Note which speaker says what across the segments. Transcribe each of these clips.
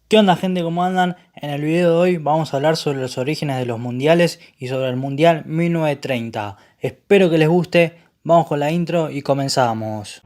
Speaker 1: ¿Qué onda, gente? ¿Cómo andan? En el video de hoy vamos a hablar sobre los orígenes de los mundiales y sobre el Mundial 1930. Espero que les guste, vamos con la intro y comenzamos.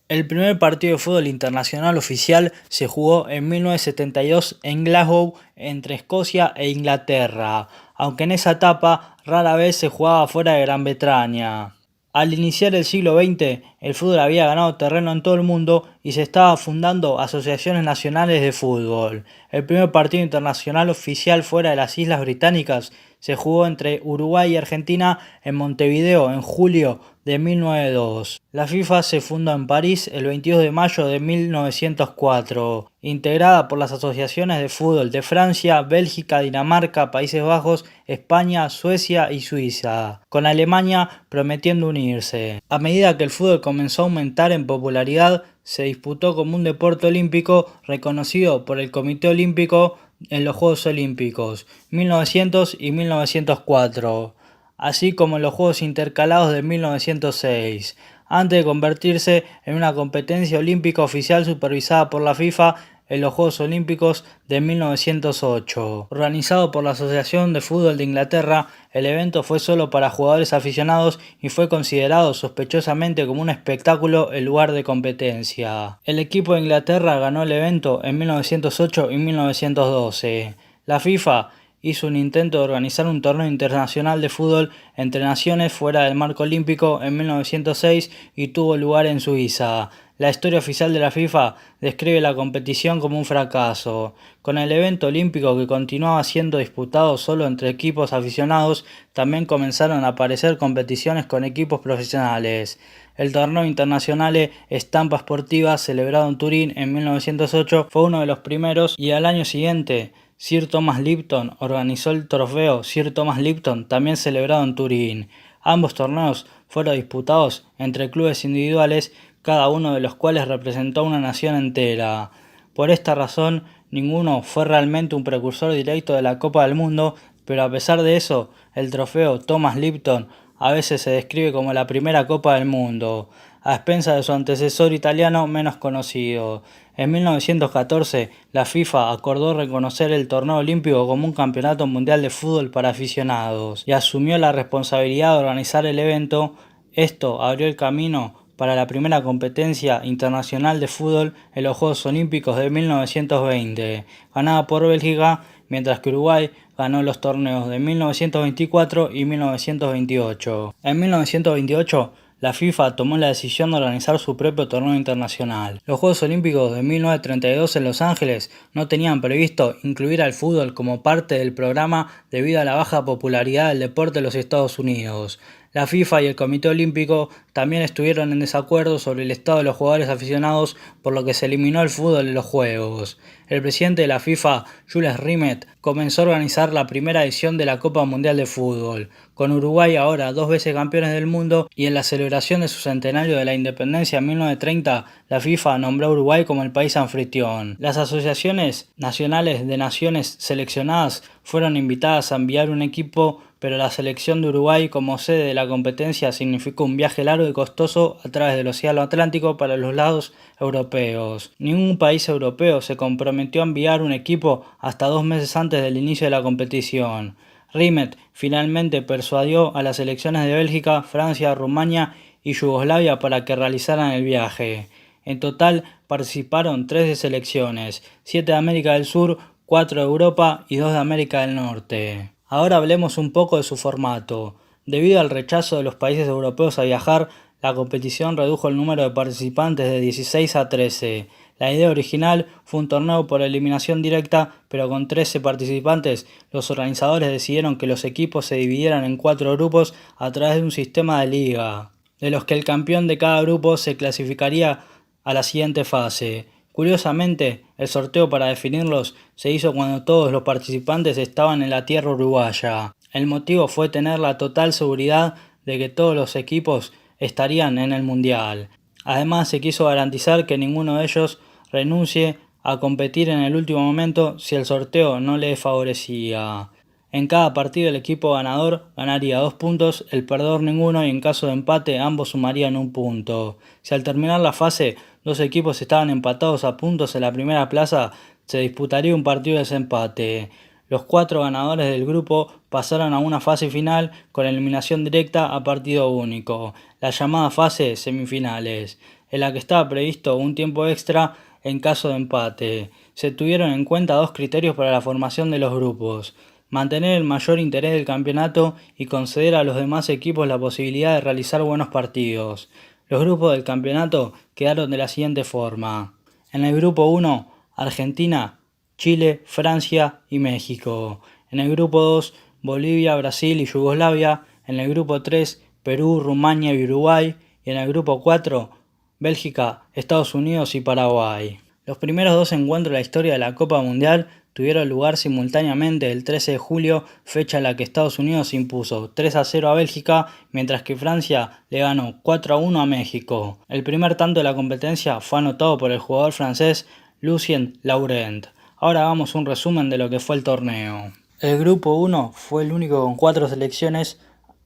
Speaker 1: El primer partido de fútbol internacional oficial se jugó en 1972 en Glasgow entre Escocia e Inglaterra, aunque en esa etapa rara vez se jugaba fuera de Gran Bretaña. Al iniciar el siglo XX, el fútbol había ganado terreno en todo el mundo y se estaban fundando asociaciones nacionales de fútbol. El primer partido internacional oficial fuera de las Islas Británicas se jugó entre Uruguay y Argentina en Montevideo en julio de 1902. La FIFA se fundó en París el 22 de mayo de 1904, integrada por las asociaciones de fútbol de Francia, Bélgica, Dinamarca, Países Bajos, España, Suecia y Suiza, con Alemania prometiendo unirse. A medida que el fútbol comenzó a aumentar en popularidad, se disputó como un deporte olímpico reconocido por el Comité Olímpico en los Juegos Olímpicos 1900 y 1904, así como en los Juegos Intercalados de 1906, antes de convertirse en una competencia olímpica oficial supervisada por la FIFA en los Juegos Olímpicos de 1908. Organizado por la Asociación de Fútbol de Inglaterra, el evento fue solo para jugadores aficionados y fue considerado sospechosamente como un espectáculo en lugar de competencia. El equipo de Inglaterra ganó el evento en 1908 y 1912. La FIFA hizo un intento de organizar un torneo internacional de fútbol entre naciones fuera del marco olímpico en 1906 y tuvo lugar en Suiza. La historia oficial de la FIFA describe la competición como un fracaso. Con el evento olímpico que continuaba siendo disputado solo entre equipos aficionados, también comenzaron a aparecer competiciones con equipos profesionales. El torneo internacional Stampa Sportiva, celebrado en Turín en 1908, fue uno de los primeros y al año siguiente Sir Thomas Lipton organizó el trofeo Sir Thomas Lipton, también celebrado en Turín. Ambos torneos fueron disputados entre clubes individuales, cada uno de los cuales representó a una nación entera. Por esta razón, ninguno fue realmente un precursor directo de la Copa del Mundo, pero a pesar de eso, el trofeo Thomas Lipton a veces se describe como la primera Copa del Mundo, a expensas de su antecesor italiano menos conocido. En 1914, la FIFA acordó reconocer el torneo olímpico como un campeonato mundial de fútbol para aficionados y asumió la responsabilidad de organizar el evento. Esto abrió el camino para la primera competencia internacional de fútbol en los Juegos Olímpicos de 1920, ganada por Bélgica, mientras que Uruguay ganó los torneos de 1924 y 1928. En 1928, la FIFA tomó la decisión de organizar su propio torneo internacional. Los Juegos Olímpicos de 1932 en Los Ángeles no tenían previsto incluir al fútbol como parte del programa debido a la baja popularidad del deporte en los Estados Unidos. La FIFA y el Comité Olímpico también estuvieron en desacuerdo sobre el estado de los jugadores aficionados, por lo que se eliminó el fútbol de los Juegos. El presidente de la FIFA, Jules Rimet, comenzó a organizar la primera edición de la Copa Mundial de Fútbol, con Uruguay ahora 2 veces campeones del mundo, y en la celebración de su centenario de la independencia en 1930, la FIFA nombró a Uruguay como el país anfitrión. Las asociaciones nacionales de naciones seleccionadas fueron invitadas a enviar un equipo, pero la selección de Uruguay como sede de la competencia significó un viaje largo y costoso a través del Océano Atlántico para los lados europeos. Ningún país europeo se comprometió a enviar un equipo hasta 2 meses antes del inicio de la competición. Rimet finalmente persuadió a las selecciones de Bélgica, Francia, Rumania y Yugoslavia para que realizaran el viaje. En total participaron 13 selecciones, 7 de América del Sur, 4 de Europa y 2 de América del Norte. Ahora hablemos un poco de su formato. Debido al rechazo de los países europeos a viajar, la competición redujo el número de participantes de 16 a 13. La idea original fue un torneo por eliminación directa, pero con 13 participantes, los organizadores decidieron que los equipos se dividieran en 4 grupos a través de un sistema de liga, de los que el campeón de cada grupo se clasificaría a la siguiente fase. Curiosamente, el sorteo para definirlos se hizo cuando todos los participantes estaban en la tierra uruguaya. El motivo fue tener la total seguridad de que todos los equipos estarían en el Mundial. Además, se quiso garantizar que ninguno de ellos renuncie a competir en el último momento si el sorteo no le favorecía. En cada partido el equipo ganador ganaría 2 puntos, el perdedor ninguno y en caso de empate ambos sumarían 1 punto. Si al terminar la fase dos equipos estaban empatados a puntos en la primera plaza, se disputaría un partido de desempate. Los 4 ganadores del grupo pasaron a una fase final con eliminación directa a partido único, la llamada fase semifinales, en la que estaba previsto un tiempo extra en caso de empate. Se tuvieron en cuenta 2 criterios para la formación de los grupos: mantener el mayor interés del campeonato y conceder a los demás equipos la posibilidad de realizar buenos partidos. Los grupos del campeonato quedaron de la siguiente forma: en el grupo 1, Argentina, Chile, Francia y México. En el grupo 2, Bolivia, Brasil y Yugoslavia. En el grupo 3, Perú, Rumania y Uruguay. Y en el grupo 4, Bélgica, Estados Unidos y Paraguay. Los primeros 2 encuentros de la historia de la Copa Mundial tuvieron lugar simultáneamente el 13 de julio, fecha en la que Estados Unidos impuso 3-0 a Bélgica, mientras que Francia le ganó 4-1 a México. El primer tanto de la competencia fue anotado por el jugador francés Lucien Laurent. Ahora hagamos un resumen de lo que fue el torneo. El grupo 1 fue el único con 4 selecciones,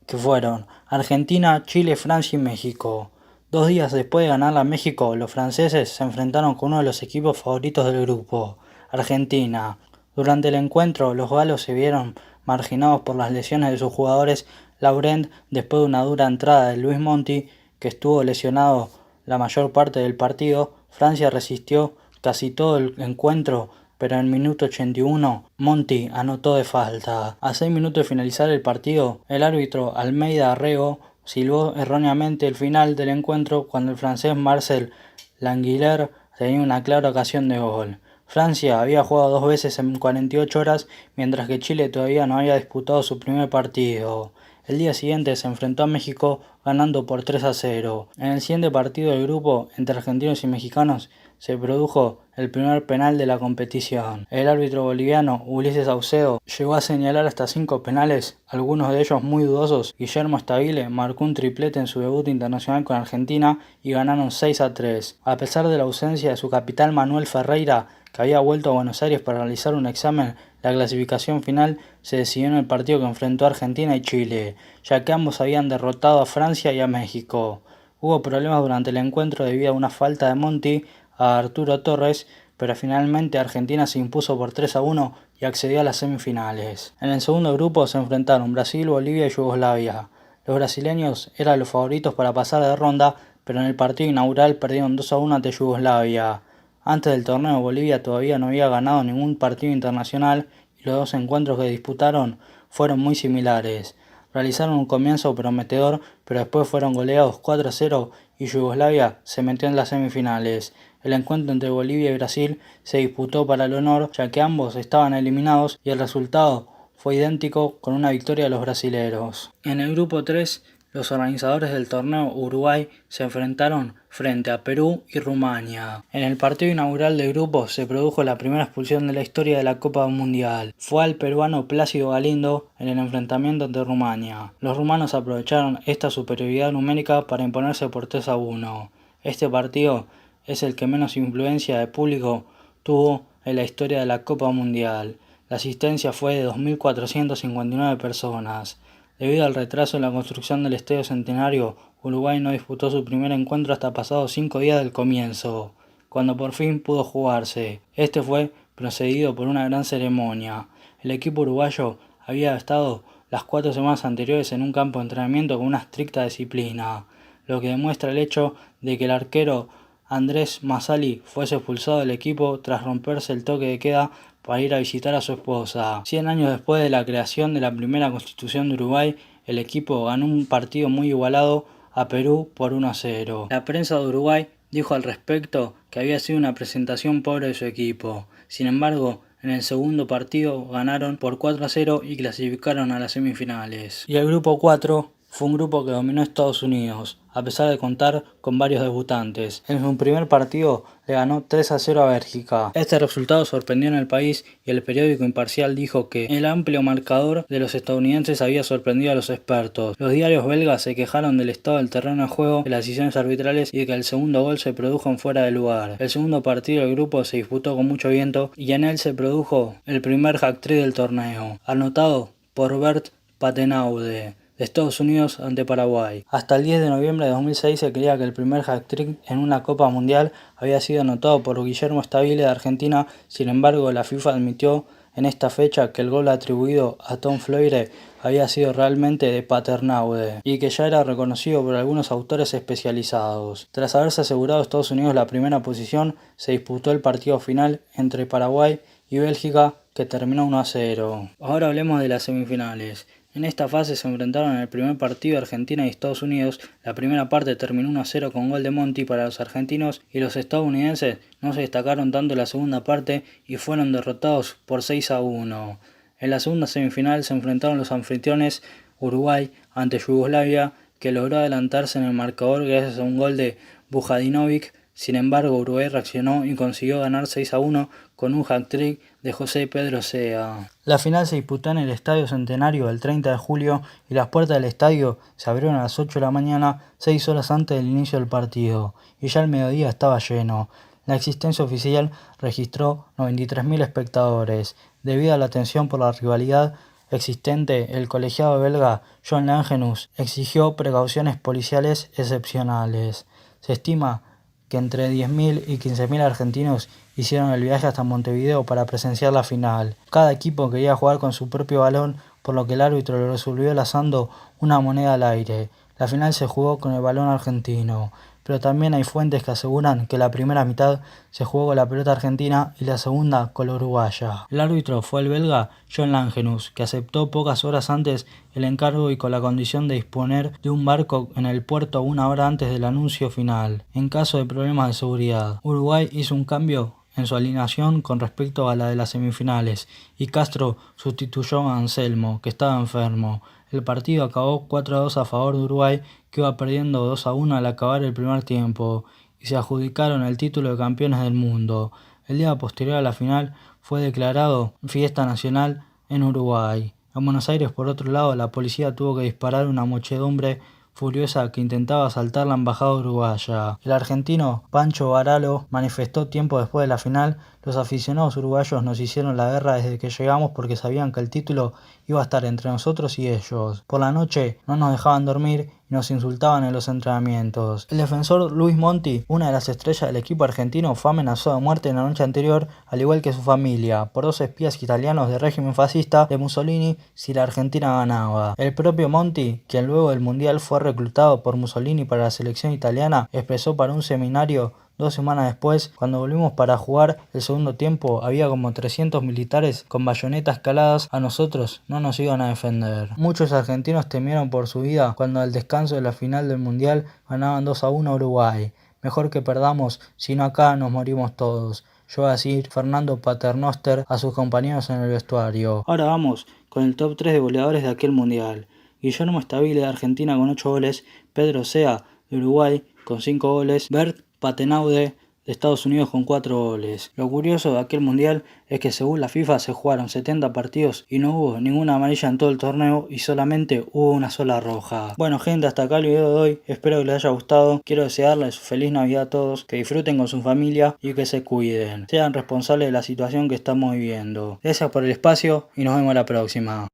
Speaker 1: que fueron Argentina, Chile, Francia y México. 2 días después de ganar a México, los franceses se enfrentaron con uno de los equipos favoritos del grupo, Argentina. Durante el encuentro, los galos se vieron marginados por las lesiones de sus jugadores. Laurent, después de una dura entrada de Luis Monti, que estuvo lesionado la mayor parte del partido. Francia resistió casi todo el encuentro, pero en el minuto 81 Monti anotó de falta. A 6 minutos de finalizar el partido, el árbitro Almeida Arrego silbó erróneamente el final del encuentro cuando el francés Marcel Languiller tenía una clara ocasión de gol. Francia había jugado 2 veces en 48 horas, mientras que Chile todavía no había disputado su primer partido. El día siguiente se enfrentó a México ganando por 3-0. En el siguiente partido del grupo entre argentinos y mexicanos se produjo el primer penal de la competición. El árbitro boliviano Ulises Saucedo llegó a señalar hasta 5 penales, algunos de ellos muy dudosos. Guillermo Stabile marcó un triplete en su debut internacional con Argentina y ganaron 6-3. A pesar de la ausencia de su capitán Manuel Ferreira, que había vuelto a Buenos Aires para realizar un examen, la clasificación final se decidió en el partido que enfrentó a Argentina y Chile, ya que ambos habían derrotado a Francia y a México. Hubo problemas durante el encuentro debido a una falta de Monti a Arturo Torres, pero finalmente Argentina se impuso por 3-1 y accedió a las semifinales. En el segundo grupo se enfrentaron Brasil, Bolivia y Yugoslavia. Los brasileños eran los favoritos para pasar de ronda, pero en el partido inaugural perdieron 2-1 ante Yugoslavia. Antes del torneo, Bolivia todavía no había ganado ningún partido internacional y los 2 encuentros que disputaron fueron muy similares. Realizaron un comienzo prometedor, pero después fueron goleados 4-0 y Yugoslavia se metió en las semifinales. El encuentro entre Bolivia y Brasil se disputó para el honor, ya que ambos estaban eliminados y el resultado fue idéntico, con una victoria de los brasileros. En el grupo 3, los organizadores del torneo, Uruguay, se enfrentaron frente a Perú y Rumania. En el partido inaugural del grupo se produjo la primera expulsión de la historia de la Copa Mundial. Fue al peruano Plácido Galindo en el enfrentamiento ante Rumania. Los rumanos aprovecharon esta superioridad numérica para imponerse por 3-1. Este partido es el que menos influencia de público tuvo en la historia de la Copa Mundial. La asistencia fue de 2.459 personas. Debido al retraso en la construcción del Estadio Centenario, Uruguay no disputó su primer encuentro hasta pasados 5 días del comienzo, cuando por fin pudo jugarse. Este fue precedido por una gran ceremonia. El equipo uruguayo había estado las 4 semanas anteriores en un campo de entrenamiento con una estricta disciplina, lo que demuestra el hecho de que el arquero Andrés Mazzali fuese expulsado del equipo tras romperse el toque de queda para ir a visitar a su esposa. 100 años después de la creación de la primera Constitución de Uruguay, el equipo ganó un partido muy igualado a Perú por 1-0. La prensa de Uruguay dijo al respecto que había sido una presentación pobre de su equipo. Sin embargo, en el segundo partido ganaron por 4-0 y clasificaron a las semifinales. Y el grupo 4 fue un grupo que dominó Estados Unidos, a pesar de contar con varios debutantes. En su primer partido le ganó 3-0 a Bélgica. Este resultado sorprendió en el país y el periódico Imparcial dijo que el amplio marcador de los estadounidenses había sorprendido a los expertos. Los diarios belgas se quejaron del estado del terreno de juego, de las decisiones arbitrales y de que el segundo gol se produjo en fuera de lugar. El segundo partido del grupo se disputó con mucho viento y en él se produjo el primer hat-trick del torneo, anotado por Bert Patenaude, de Estados Unidos ante Paraguay. Hasta el 10 de noviembre de 2006 se creía que el primer hat-trick en una Copa Mundial había sido anotado por Guillermo Stabile de Argentina. Sin embargo, la FIFA admitió en esta fecha que el gol atribuido a Tom Fleury había sido realmente de Paternaude y que ya era reconocido por algunos autores especializados. Tras haberse asegurado Estados Unidos la primera posición, se disputó el partido final entre Paraguay y Bélgica, que terminó 1-0. Ahora hablemos de las semifinales. En esta fase se enfrentaron en el primer partido Argentina y Estados Unidos. La primera parte terminó 1-0 con gol de Monti para los argentinos, y los estadounidenses no se destacaron tanto en la segunda parte y fueron derrotados por 6-1. En la segunda semifinal se enfrentaron los anfitriones Uruguay ante Yugoslavia, que logró adelantarse en el marcador gracias a un gol de Vujadinovic. Sin embargo, Uruguay reaccionó y consiguió ganar 6-1 con un hat-trick de José Pedro Sea. La final se disputó en el Estadio Centenario el 30 de julio y las puertas del estadio se abrieron a las 8 de la mañana, 6 horas antes del inicio del partido, y ya al mediodía estaba lleno. La asistencia oficial registró 93.000 espectadores. Debido a la tensión por la rivalidad existente, el colegiado belga John Langenus exigió precauciones policiales excepcionales. Se estima que entre 10.000 y 15.000 argentinos hicieron el viaje hasta Montevideo para presenciar la final. Cada equipo quería jugar con su propio balón, por lo que el árbitro lo resolvió lanzando una moneda al aire. La final se jugó con el balón argentino, pero también hay fuentes que aseguran que la primera mitad se jugó con la pelota argentina y la segunda con la uruguaya. El árbitro fue el belga John Langenus, que aceptó pocas horas antes el encargo y con la condición de disponer de un barco en el puerto 1 hora antes del anuncio final, en caso de problemas de seguridad. Uruguay hizo un cambio en su alineación con respecto a la de las semifinales, y Castro sustituyó a Anselmo, que estaba enfermo. El partido acabó 4-2 a favor de Uruguay, que iba perdiendo 2-1 al acabar el primer tiempo, y se adjudicaron el título de campeones del mundo. El día posterior a la final fue declarado fiesta nacional en Uruguay. En Buenos Aires, por otro lado, la policía tuvo que disparar a una muchedumbre furiosa que intentaba asaltar la embajada uruguaya. El argentino Pancho Varalo manifestó tiempo después de la final: los aficionados uruguayos nos hicieron la guerra desde que llegamos porque sabían que el título iba a estar entre nosotros y ellos. Por la noche no nos dejaban dormir y nos insultaban en los entrenamientos. El defensor Luis Monti, una de las estrellas del equipo argentino, fue amenazado de muerte en la noche anterior, al igual que su familia, por 2 espías italianos del régimen fascista de Mussolini si la Argentina ganaba. El propio Monti, quien luego del Mundial fue reclutado por Mussolini para la selección italiana, expresó para un seminario 2 semanas después: cuando volvimos para jugar el segundo tiempo había como 300 militares con bayonetas caladas, a nosotros no nos iban a defender. Muchos argentinos temieron por su vida cuando al descanso de la final del Mundial ganaban 2-1 a Uruguay. Mejor que perdamos, si no acá nos morimos todos. Yo voy a decir Fernando Paternoster a sus compañeros en el vestuario. Ahora vamos con el top 3 de goleadores de aquel Mundial. Guillermo Stabile de Argentina con 8 goles, Pedro Sea de Uruguay con 5 goles, Bert Patenaude de Estados Unidos con 4 goles. Lo curioso de aquel mundial es que según la FIFA se jugaron 70 partidos y no hubo ninguna amarilla en todo el torneo y solamente hubo una sola roja. Bueno gente, hasta acá el video de hoy, espero que les haya gustado. Quiero desearles feliz Navidad a todos, que disfruten con su familia y que se cuiden. Sean responsables de la situación que estamos viviendo. Gracias por el espacio y nos vemos la próxima.